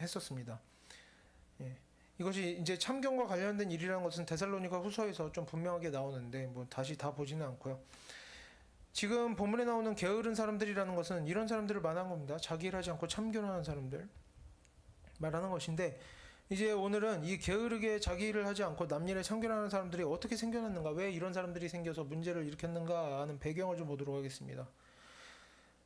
했었습니다. 예. 이것이 이제 참견과 관련된 일이라는 것은 데살로니가 후서에서 좀 분명하게 나오는데 뭐 다시 다 보지는 않고요. 지금 본문에 나오는 게으른 사람들이라는 것은 이런 사람들을 말하는 겁니다. 자기 일 하지 않고 참견하는 사람들 말하는 것인데, 이제 오늘은 이 게으르게 자기 일을 하지 않고 남 일에 참견하는 사람들이 어떻게 생겨났는가, 왜 이런 사람들이 생겨서 문제를 일으켰는가 하는 배경을 좀 보도록 하겠습니다.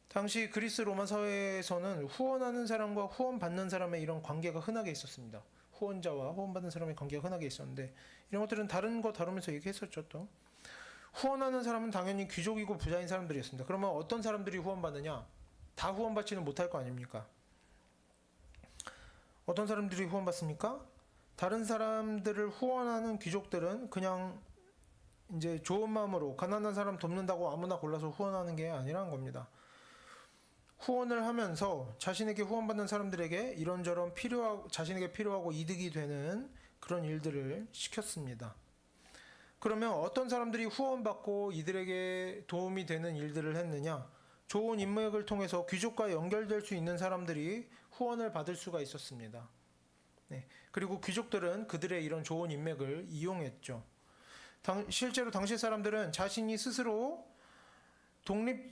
당시 그리스 로마 사회에서는 후원하는 사람과 후원받는 사람의 이런 관계가 흔하게 있었습니다. 후원자와 후원받는 사람의 관계가 흔하게 있었는데, 이런 것들은 다른 거 다루면서 얘기했었죠. 또 후원하는 사람은 당연히 귀족이고 부자인 사람들이었습니다. 그러면 어떤 사람들이 후원받느냐? 다 후원받지는 못할 거 아닙니까? 어떤 사람들이 후원받습니까? 다른 사람들을 후원하는 귀족들은 그냥 이제 좋은 마음으로 가난한 사람 돕는다고 아무나 골라서 후원하는 게 아니라는 겁니다. 후원을 하면서 자신에게 후원받는 사람들에게 이런저런 자신에게 필요하고 이득이 되는 그런 일들을 시켰습니다. 그러면 어떤 사람들이 후원받고 이들에게 도움이 되는 일들을 했느냐? 좋은 인맥을 통해서 귀족과 연결될 수 있는 사람들이 후원을 받을 수가 있었습니다. 네. 그리고 귀족들은 그들의 이런 좋은 인맥을 이용했죠. 실제로 당시 사람들은 자신이 스스로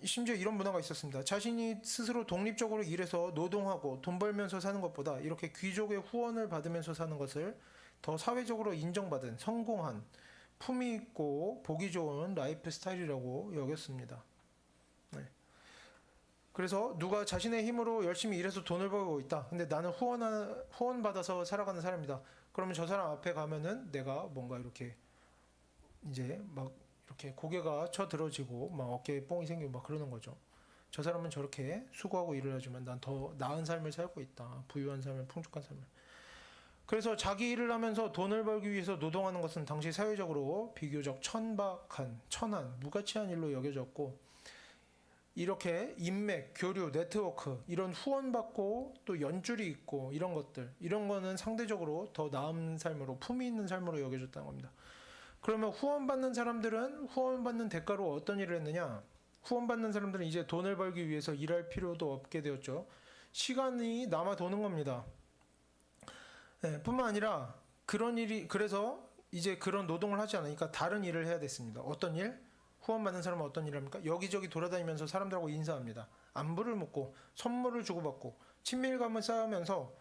심지어 이런 문화가 있었습니다. 자신이 스스로 독립적으로 일해서 노동하고 돈 벌면서 사는 것보다 이렇게 귀족의 후원을 받으면서 사는 것을 더 사회적으로 인정받은 성공한 품위 있고 보기 좋은 라이프 스타일이라고 여겼습니다. 네. 그래서 누가 자신의 힘으로 열심히 일해서 돈을 벌고 있다. 근데 나는 후원 받아서 살아가는 사람이다. 그러면 저 사람 앞에 가면은 내가 뭔가 이렇게 이제 막 이렇게 고개가 쳐들어지고 막 어깨에 뽕이 생기고 막 그러는 거죠. 저 사람은 저렇게 수고하고 일을 하지만 난 더 나은 삶을 살고 있다. 부유한 삶을, 풍족한 삶을. 그래서 자기 일을 하면서 돈을 벌기 위해서 노동하는 것은 당시 사회적으로 비교적 천한, 무가치한 일로 여겨졌고, 이렇게 인맥, 교류, 네트워크, 이런 후원받고 또 연줄이 있고 이런 것들, 이런 거는 상대적으로 더 나은 삶으로, 품위 있는 삶으로 여겨졌다는 겁니다. 그러면 후원받는 사람들은 후원받는 대가로 어떤 일을 했느냐? 후원받는 사람들은 이제 돈을 벌기 위해서 일할 필요도 없게 되었죠. 시간이 남아 도는 겁니다. 네, 뿐만 아니라 그래서 이제 그런 노동을 하지 않으니까 다른 일을 해야 됐습니다. 어떤 일? 후원받는 사람은 어떤 일을 합니까? 여기저기 돌아다니면서 사람들하고 인사합니다. 안부를 묻고 선물을 주고받고 친밀감을 쌓으면서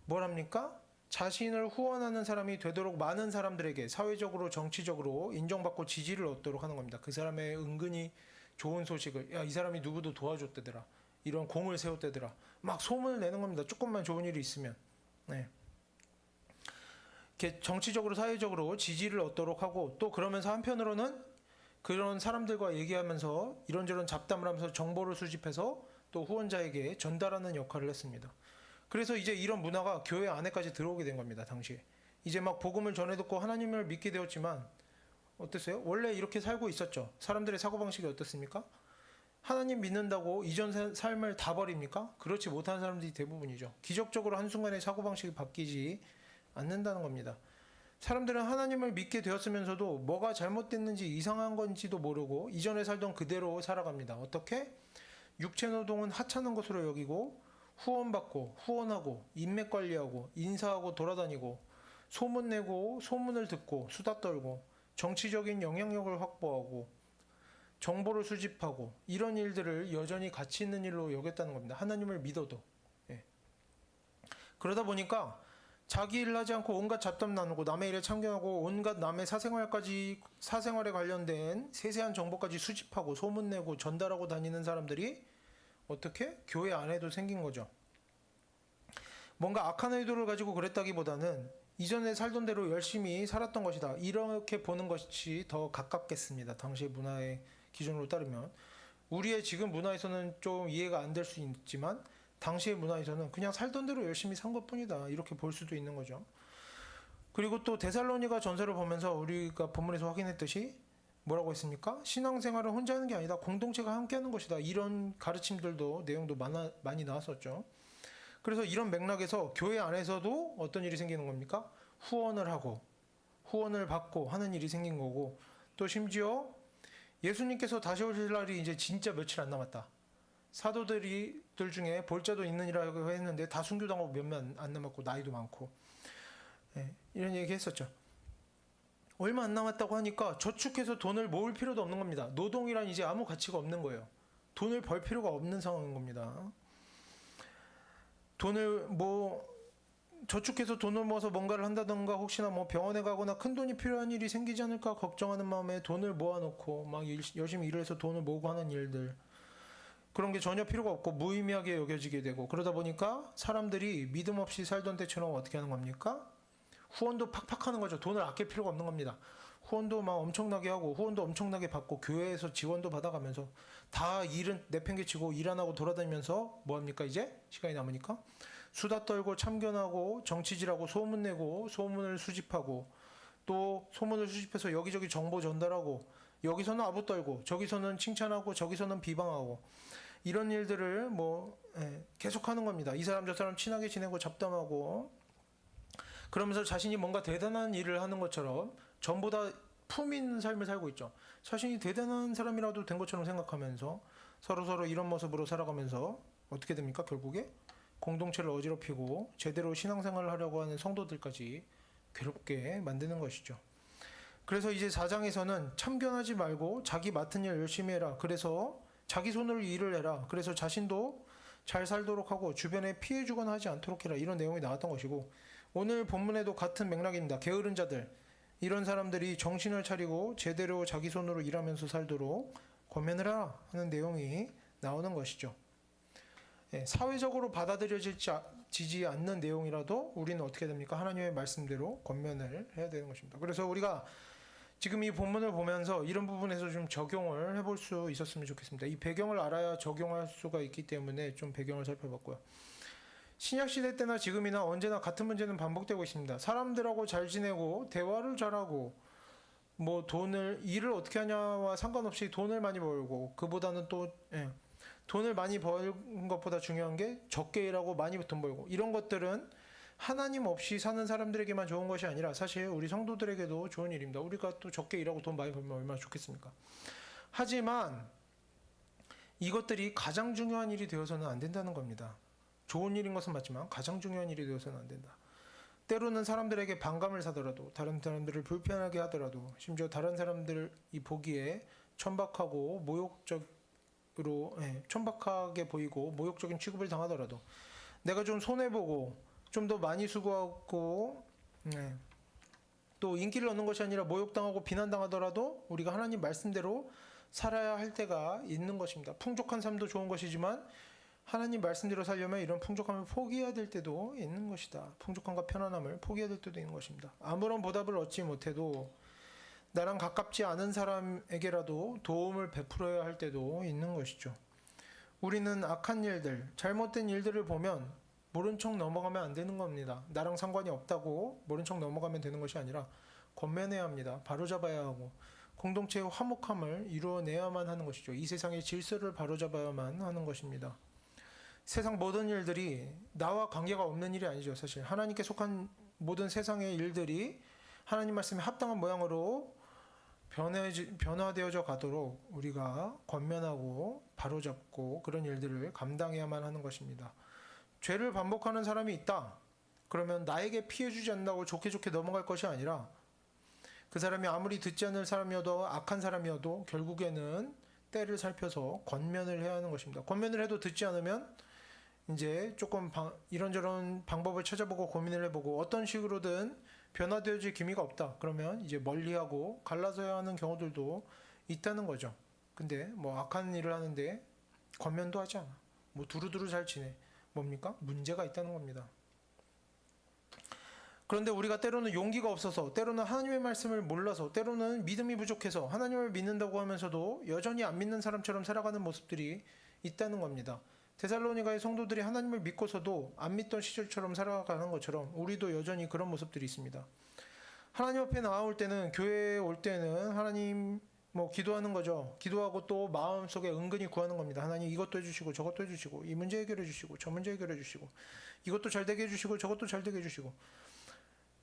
뭘 합니까? 자신을 후원하는 사람이 되도록 많은 사람들에게 사회적으로 정치적으로 인정받고 지지를 얻도록 하는 겁니다. 그 사람의 은근히 좋은 소식을, 야, 이 사람이 누구도 도와줬대더라, 이런 공을 세웠대더라, 막 소문을 내는 겁니다. 조금만 좋은 일이 있으면. 네. 이렇게 정치적으로 사회적으로 지지를 얻도록 하고, 또 그러면서 한편으로는 그런 사람들과 얘기하면서 이런저런 잡담을 하면서 정보를 수집해서 또 후원자에게 전달하는 역할을 했습니다. 그래서 이제 이런 문화가 교회 안에까지 들어오게 된 겁니다. 당시에 이제 막 복음을 전해 듣고 하나님을 믿게 되었지만 어땠어요? 원래 이렇게 살고 있었죠. 사람들의 사고방식이 어떻습니까? 하나님 믿는다고 이전 삶을 다 버립니까? 그렇지 못한 사람들이 대부분이죠. 기적적으로 한순간에 사고방식이 바뀌지 않는다는 겁니다. 사람들은 하나님을 믿게 되었으면서도 뭐가 잘못됐는지 이상한 건지도 모르고 이전에 살던 그대로 살아갑니다. 어떻게? 육체노동은 하찮은 것으로 여기고 후원받고 후원하고 인맥관리하고 인사하고 돌아다니고 소문내고 소문을 듣고 수다 떨고 정치적인 영향력을 확보하고 정보를 수집하고 이런 일들을 여전히 가치 있는 일로 여겼다는 겁니다. 하나님을 믿어도. 예. 그러다 보니까 자기 일을 하지 않고 온갖 잡담 나누고 남의 일에 참견하고 온갖 남의 사생활에 관련된 세세한 정보까지 수집하고 소문내고 전달하고 다니는 사람들이 어떻게? 교회 안에도 생긴 거죠. 뭔가 악한 의도를 가지고 그랬다기보다는 이전에 살던 대로 열심히 살았던 것이다, 이렇게 보는 것이 더 가깝겠습니다. 당시 문화의 기준으로 따르면. 우리의 지금 문화에서는 좀 이해가 안 될 수 있지만 당시의 문화에서는 그냥 살던 대로 열심히 산 것뿐이다, 이렇게 볼 수도 있는 거죠. 그리고 또 데살로니가 전서를 보면서 우리가 본문에서 확인했듯이 뭐라고 했습니까? 신앙생활은 혼자 하는 게 아니다, 공동체가 함께하는 것이다, 이런 가르침들도 내용도 많이 나왔었죠. 그래서 이런 맥락에서 교회 안에서도 어떤 일이 생기는 겁니까? 후원을 하고 후원을 받고 하는 일이 생긴 거고, 또 심지어 예수님께서 다시 오실 날이 이제 진짜 며칠 안 남았다. 사도들 중에 볼자도 있느니라고 했는데 다 순교당하고 몇몇 안 남았고 나이도 많고, 이런 얘기 했었죠. 얼마 안 남았다고 하니까 저축해서 돈을 모을 필요도 없는 겁니다. 노동이란 이제 아무 가치가 없는 거예요. 돈을 벌 필요가 없는 상황인 겁니다. 돈을 저축해서 돈을 모아서 뭔가를 한다던가, 혹시나 병원에 가거나 큰 돈이 필요한 일이 생기지 않을까 걱정하는 마음에 돈을 모아놓고 막 열심히 일을 해서 돈을 모으고 하는 일들, 그런 게 전혀 필요가 없고 무의미하게 여겨지게 되고, 그러다 보니까 사람들이 믿음 없이 살던 때처럼 어떻게 하는 겁니까? 후원도 팍팍 하는 거죠. 돈을 아낄 필요가 없는 겁니다. 후원도 막 엄청나게 하고, 후원도 엄청나게 받고, 교회에서 지원도 받아가면서 다 일은 내팽개치고 일 안 하고 돌아다니면서 뭐합니까? 이제 시간이 남으니까 수다 떨고 참견하고 정치질하고 소문내고, 소문을 수집하고, 또 소문을 수집해서 여기저기 정보 전달하고, 여기서는 아부 떨고 저기서는 칭찬하고 저기서는 비방하고, 이런 일들을 계속하는 겁니다. 이 사람 저 사람 친하게 지내고 잡담하고, 그러면서 자신이 뭔가 대단한 일을 하는 것처럼 전보다 품위 있는 삶을 살고 있죠. 자신이 대단한 사람이라도 된 것처럼 생각하면서 서로 이런 모습으로 살아가면서 어떻게 됩니까? 결국에 공동체를 어지럽히고 제대로 신앙생활을 하려고 하는 성도들까지 괴롭게 만드는 것이죠. 그래서 이제 4장에서는 참견하지 말고 자기 맡은 일 열심히 해라. 그래서 자기 손으로 일을 해라. 그래서 자신도 잘 살도록 하고 주변에 피해 주거나 하지 않도록 해라. 이런 내용이 나왔던 것이고, 오늘 본문에도 같은 맥락입니다. 게으른 자들, 이런 사람들이 정신을 차리고 제대로 자기 손으로 일하면서 살도록 권면을 하라 하는 내용이 나오는 것이죠. 사회적으로 받아들여지지 않는 내용이라도 우리는 어떻게 됩니까? 하나님의 말씀대로 권면을 해야 되는 것입니다. 그래서 우리가 지금 이 본문을 보면서 이런 부분에서 좀 적용을 해볼 수 있었으면 좋겠습니다. 이 배경을 알아야 적용할 수가 있기 때문에 좀 배경을 살펴봤고요. 신약시대 때나 지금이나 언제나 같은 문제는 반복되고 있습니다. 사람들하고 잘 지내고 대화를 잘하고 일을 어떻게 하냐와 상관없이 돈을 많이 벌고, 그보다는 또 돈을 많이 버는 것보다 중요한 게 적게 일하고 많이 돈 벌고, 이런 것들은 하나님 없이 사는 사람들에게만 좋은 것이 아니라 사실 우리 성도들에게도 좋은 일입니다. 우리가 또 적게 일하고 돈 많이 벌면 얼마나 좋겠습니까? 하지만 이것들이 가장 중요한 일이 되어서는 안 된다는 겁니다. 좋은 일인 것은 맞지만 가장 중요한 일이 되어서는 안 된다. 때로는 사람들에게 반감을 사더라도, 다른 사람들을 불편하게 하더라도, 심지어 다른 사람들이 보기에 천박하고 천박하게 보이고 모욕적인 취급을 당하더라도, 내가 좀 손해보고 좀 더 많이 수고하고 또 인기를 얻는 것이 아니라 모욕당하고 비난당하더라도 우리가 하나님 말씀대로 살아야 할 때가 있는 것입니다. 풍족한 삶도 좋은 것이지만 하나님 말씀대로 살려면 이런 풍족함을 포기해야 될 때도 있는 것이다. 풍족함과 편안함을 포기해야 될 때도 있는 것입니다. 아무런 보답을 얻지 못해도 나랑 가깝지 않은 사람에게라도 도움을 베풀어야 할 때도 있는 것이죠. 우리는 악한 일들, 잘못된 일들을 보면 모른 척 넘어가면 안 되는 겁니다. 나랑 상관이 없다고 모른 척 넘어가면 되는 것이 아니라 권면해야 합니다. 바로잡아야 하고 공동체의 화목함을 이루어내야만 하는 것이죠. 이 세상의 질서를 바로잡아야만 하는 것입니다. 세상 모든 일들이 나와 관계가 없는 일이 아니죠. 사실 하나님께 속한 모든 세상의 일들이 하나님 말씀에 합당한 모양으로 변화되어져 가도록 우리가 권면하고 바로잡고 그런 일들을 감당해야만 하는 것입니다. 죄를 반복하는 사람이 있다. 그러면 나에게 피해 주지 않는다고 좋게 넘어갈 것이 아니라, 그 사람이 아무리 듣지 않을 사람이어도 악한 사람이어도 결국에는 때를 살펴서 권면을 해야 하는 것입니다. 권면을 해도 듣지 않으면 이제 조금 이런저런 방법을 찾아보고 고민을 해보고 어떤 식으로든 변화되어질 기미가 없다. 그러면 이제 멀리하고 갈라서야 하는 경우들도 있다는 거죠. 근데 악한 일을 하는데 권면도 하지 않아. 두루두루 잘 지내. 뭡니까? 문제가 있다는 겁니다. 그런데 우리가 때로는 용기가 없어서, 때로는 하나님의 말씀을 몰라서, 때로는 믿음이 부족해서 하나님을 믿는다고 하면서도 여전히 안 믿는 사람처럼 살아가는 모습들이 있다는 겁니다. 데살로니가의 성도들이 하나님을 믿고서도 안 믿던 시절처럼 살아가는 것처럼 우리도 여전히 그런 모습들이 있습니다. 하나님 앞에 나올 때는, 교회에 올 때는 하나님 기도하는 거죠. 기도하고 또 마음속에 은근히 구하는 겁니다. 하나님 이것도 해주시고 저것도 해주시고, 이 문제 해결해 주시고 저 문제 해결해 주시고, 이것도 잘 되게 해주시고 저것도 잘 되게 해주시고.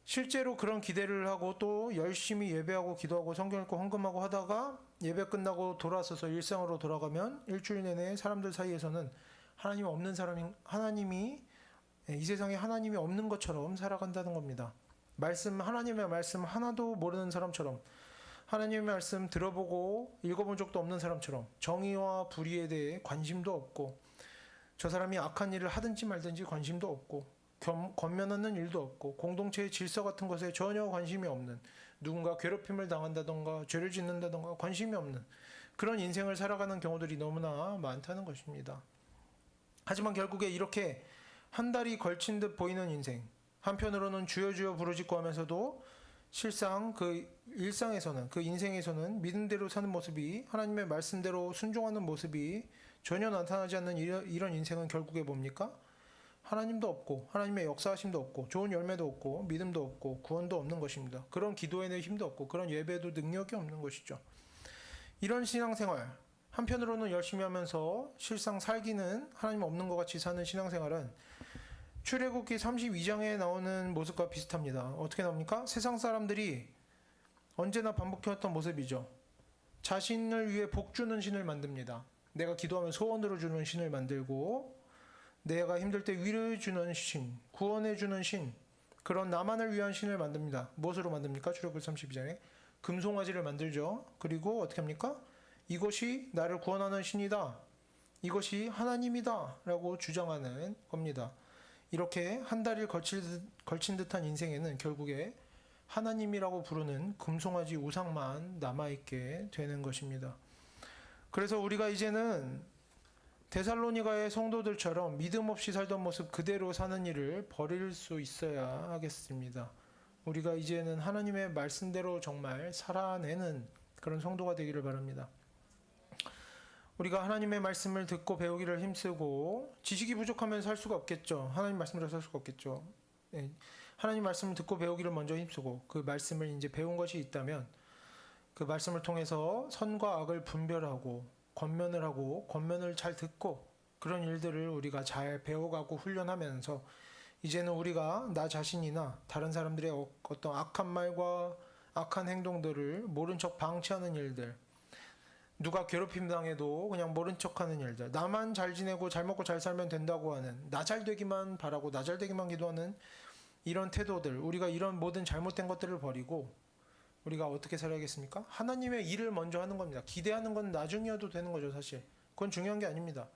실제로 그런 기대를 하고 또 열심히 예배하고 기도하고 성경 읽고 헌금하고 하다가 예배 끝나고 돌아서서 일상으로 돌아가면 일주일 내내 사람들 사이에서는 하나님 없는 사람이, 하나님이 이 세상에 하나님이 없는 것처럼 살아간다는 겁니다. 하나님의 말씀 하나도 모르는 사람처럼, 하나님의 말씀 들어보고 읽어본 적도 없는 사람처럼, 정의와 불의에 대해 관심도 없고, 저 사람이 악한 일을 하든지 말든지 관심도 없고, 권면하는 일도 없고, 공동체의 질서 같은 것에 전혀 관심이 없는, 누군가 괴롭힘을 당한다던가 죄를 짓는다던가 관심이 없는 그런 인생을 살아가는 경우들이 너무나 많다는 것입니다. 하지만 결국에 이렇게 한 달이 걸친 듯 보이는 인생, 한편으로는 주여 주여 부르짖고 하면서도 실상 그 일상에서는, 그 인생에서는 믿음대로 사는 모습이, 하나님의 말씀대로 순종하는 모습이 전혀 나타나지 않는 이런 인생은 결국에 뭡니까? 하나님도 없고, 하나님의 역사하심도 없고, 좋은 열매도 없고, 믿음도 없고, 구원도 없는 것입니다. 그런 기도에는 힘도 없고, 그런 예배에도 능력이 없는 것이죠. 이런 신앙생활, 한편으로는 열심히 하면서 실상 살기는 하나님 없는 것 같이 사는 신앙생활은 출애굽기 32장에 나오는 모습과 비슷합니다. 어떻게 나옵니까? 세상 사람들이 언제나 반복해왔던 모습이죠. 자신을 위해 복 주는 신을 만듭니다. 내가 기도하면 소원으로 주는 신을 만들고, 내가 힘들 때 위로해 주는 신, 구원해 주는 신, 그런 나만을 위한 신을 만듭니다. 무엇으로 만듭니까? 출애굽기 32장에 금송아지를 만들죠. 그리고 어떻게 합니까? 이것이 나를 구원하는 신이다, 이것이 하나님이다 라고 주장하는 겁니다. 이렇게 한 달을 걸친 듯한 인생에는 결국에 하나님이라고 부르는 금송아지 우상만 남아있게 되는 것입니다. 그래서 우리가 이제는 데살로니가의 성도들처럼 믿음 없이 살던 모습 그대로 사는 일을 버릴 수 있어야 하겠습니다. 우리가 이제는 하나님의 말씀대로 정말 살아내는 그런 성도가 되기를 바랍니다. 우리가 하나님의 말씀을 듣고 배우기를 힘쓰고, 지식이 부족하면 살 수가 없겠죠. 하나님 말씀으로 살 수가 없겠죠. 네. 하나님 말씀을 듣고 배우기를 먼저 힘쓰고, 그 말씀을 이제 배운 것이 있다면 그 말씀을 통해서 선과 악을 분별하고 권면을 하고, 권면을 잘 듣고, 그런 일들을 우리가 잘 배워가고 훈련하면서 이제는 우리가 나 자신이나 다른 사람들의 어떤 악한 말과 악한 행동들을 모른 척 방치하는 일들, 누가 괴롭힘 당해도 그냥 모른 척하는 일들, 나만 잘 지내고 잘 먹고 잘 살면 된다고 하는, 나 잘 되기만 바라고 나 잘 되기만 기도하는 이런 태도들, 우리가 이런 모든 잘못된 것들을 버리고 우리가 어떻게 살아야겠습니까? 하나님의 일을 먼저 하는 겁니다. 기대하는 건 나중이어도 되는 거죠. 사실 그건 중요한 게 아닙니다.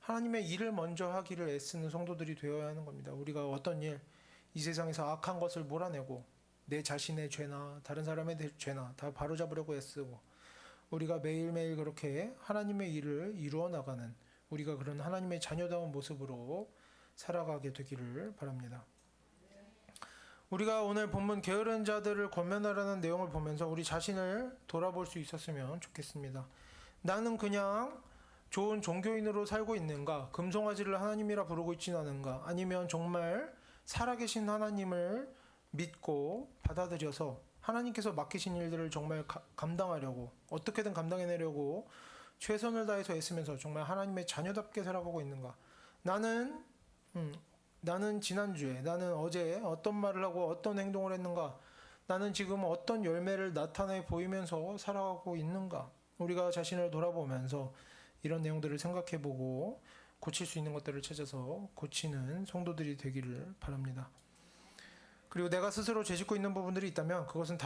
하나님의 일을 먼저 하기를 애쓰는 성도들이 되어야 하는 겁니다. 우리가 어떤 일, 이 세상에서 악한 것을 몰아내고 내 자신의 죄나 다른 사람의 죄나 다 바로잡으려고 애쓰고, 우리가 매일매일 그렇게 하나님의 일을 이루어 나가는, 우리가 그런 하나님의 자녀다운 모습으로 살아가게 되기를 바랍니다. 우리가 오늘 본문 게으른 자들을 권면하라는 내용을 보면서 우리 자신을 돌아볼 수 있었으면 좋겠습니다. 나는 그냥 좋은 종교인으로 살고 있는가? 금송아지를 하나님이라 부르고 있지는 않은가? 아니면 정말 살아계신 하나님을 믿고 받아들여서 하나님께서 맡기신 일들을 정말 감당하려고, 어떻게든 감당해내려고 최선을 다해서 애쓰면서 정말 하나님의 자녀답게 살아가고 있는가? 나는 지난주에, 나는 어제 어떤 말을 하고 어떤 행동을 했는가? 나는 지금 어떤 열매를 나타내 보이면서 살아가고 있는가? 우리가 자신을 돌아보면서 이런 내용들을 생각해보고 고칠 수 있는 것들을 찾아서 고치는 성도들이 되기를 바랍니다. 그리고 내가 스스로 죄짓고 있는 부분들이 있다면 그것들을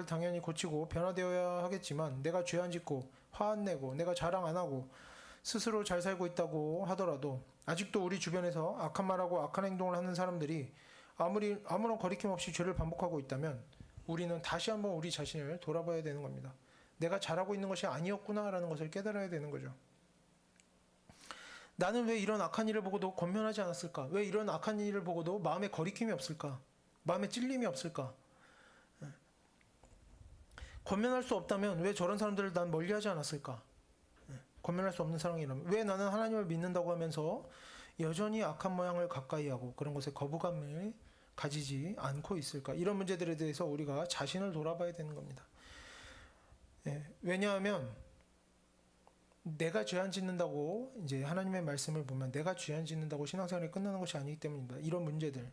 당연히 고치고 변화되어야 하겠지만, 내가 죄 안 짓고 화 안 내고 내가 자랑 안 하고 스스로 잘 살고 있다고 하더라도 아직도 우리 주변에서 악한 말하고 악한 행동을 하는 사람들이 아무런 거리낌 없이 죄를 반복하고 있다면 우리는 다시 한번 우리 자신을 돌아봐야 되는 겁니다. 내가 잘하고 있는 것이 아니었구나라는 것을 깨달아야 되는 거죠. 나는 왜 이런 악한 일을 보고도 권면하지 않았을까? 왜 이런 악한 일을 보고도 마음에 거리낌이 없을까? 마음에 찔림이 없을까? 권면할 수 없다면 왜 저런 사람들을 난 멀리하지 않았을까? 권면할 수 없는 사람이라면 왜 나는 하나님을 믿는다고 하면서 여전히 악한 모양을 가까이하고 그런 것에 거부감을 가지지 않고 있을까? 이런 문제들에 대해서 우리가 자신을 돌아봐야 되는 겁니다. 왜냐하면 내가 죄 안 짓는다고 이제 하나님의 말씀을 보면 내가 죄 안 짓는다고 신앙생활이 끝나는 것이 아니기 때문입니다. 이런 문제들,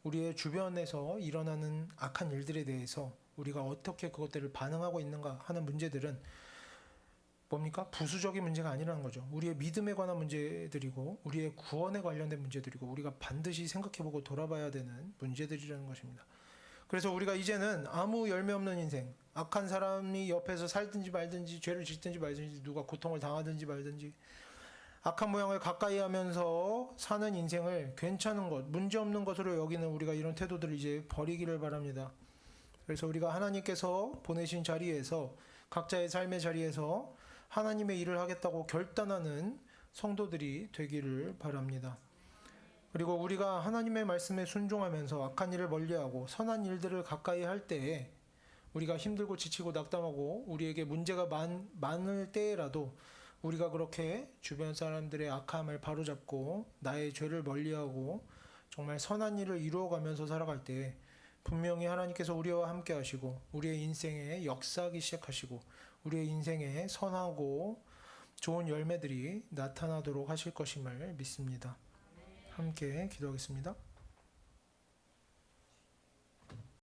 우리의 주변에서 일어나는 악한 일들에 대해서 우리가 어떻게 그것들을 반응하고 있는가 하는 문제들은 뭡니까? 부수적인 문제가 아니라는 거죠. 우리의 믿음에 관한 문제들이고 우리의 구원에 관련된 문제들이고 우리가 반드시 생각해보고 돌아봐야 되는 문제들이라는 것입니다. 그래서 우리가 이제는 아무 열매 없는 인생, 악한 사람이 옆에서 살든지 말든지 죄를 짓든지 말든지 누가 고통을 당하든지 말든지 악한 모양을 가까이 하면서 사는 인생을 괜찮은 것, 문제없는 것으로 여기는 우리가 이런 태도들을 이제 버리기를 바랍니다. 그래서 우리가 하나님께서 보내신 자리에서 각자의 삶의 자리에서 하나님의 일을 하겠다고 결단하는 성도들이 되기를 바랍니다. 그리고 우리가 하나님의 말씀에 순종하면서 악한 일을 멀리하고 선한 일들을 가까이 할 때에 우리가 힘들고 지치고 낙담하고 우리에게 문제가 많을 때라도 우리가 그렇게 주변 사람들의 악함을 바로잡고 나의 죄를 멀리하고 정말 선한 일을 이루어가면서 살아갈 때 분명히 하나님께서 우리와 함께 하시고 우리의 인생에 역사하기 시작하시고 우리의 인생에 선하고 좋은 열매들이 나타나도록 하실 것임을 믿습니다. 함께 기도하겠습니다.